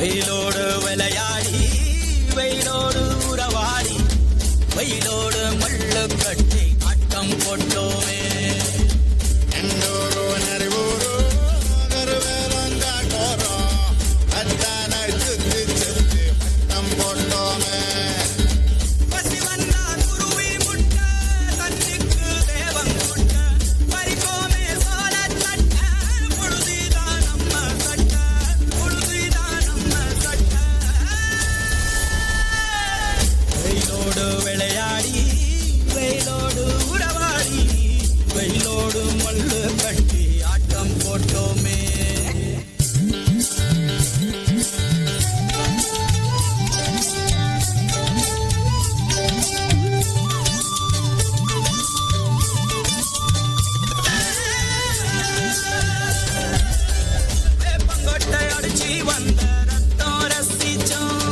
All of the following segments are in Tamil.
வெயிலோடு விளையாடி வெயிலோடு உறவாடி வெயிலோடு மல்லு கட்டி ஆட்டம் போட்டோமே விளையாடி வெயிலோடு உறவாடி வெயிலோடு மல்லு கட்டி ஆட்டம் போட்டோமே வேப்பங்கொட்டை அடிச்சு வந்த ரத்தம் ரசிச்சோம்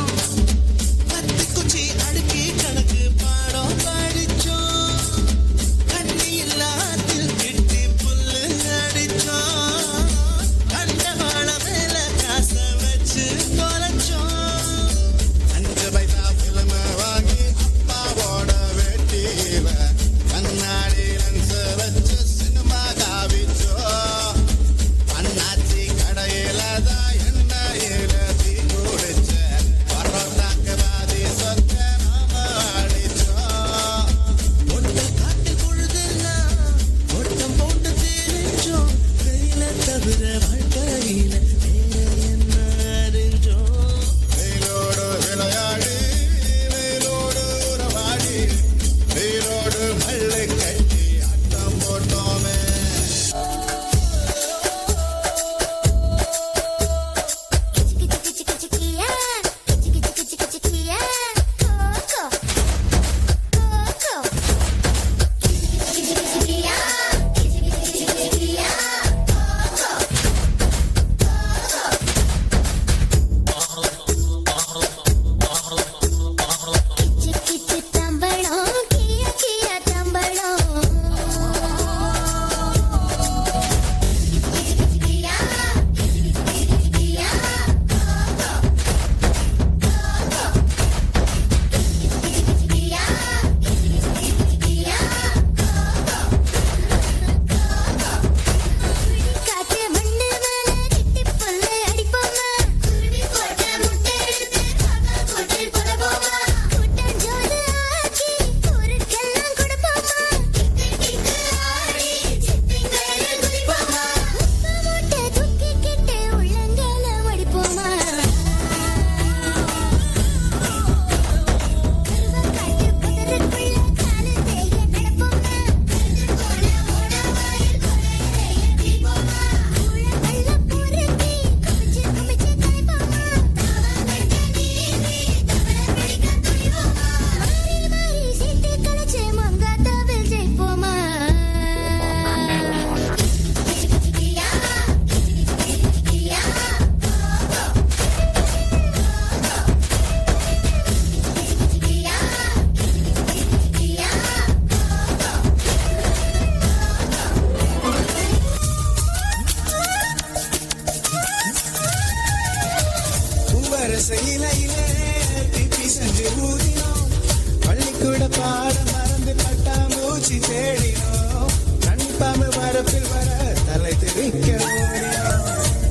பள்ளிக்கூட பாடம் மறந்து பட்டாம்பூச்சி தேடினோம் கண்பாம்பு மரப்பில் வர தலை தெரிக்க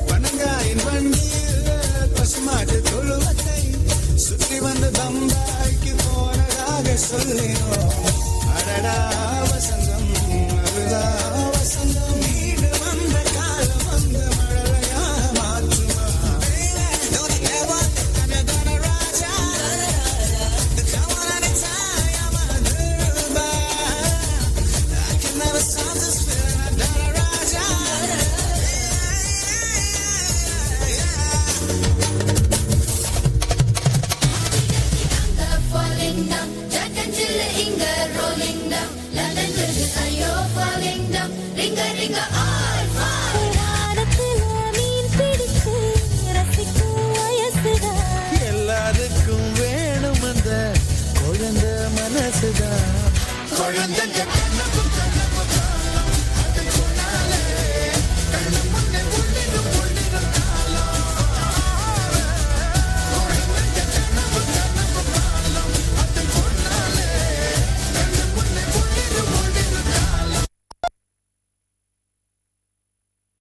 பனங்காயின் வண்டியில் பசுமாட்டு தொழுவத்தை சுற்றி வந்து பம்பாய்க்கு போனதாக சொல்லினோம் அடடா வசந்தம் அதுதா வசந்தம் வீடு வந்த காலம் வந்த மழையா மாற்றுமா எல்லாருக்கும் வேணும் அந்த குழந்தை மனசுதான் குழந்தை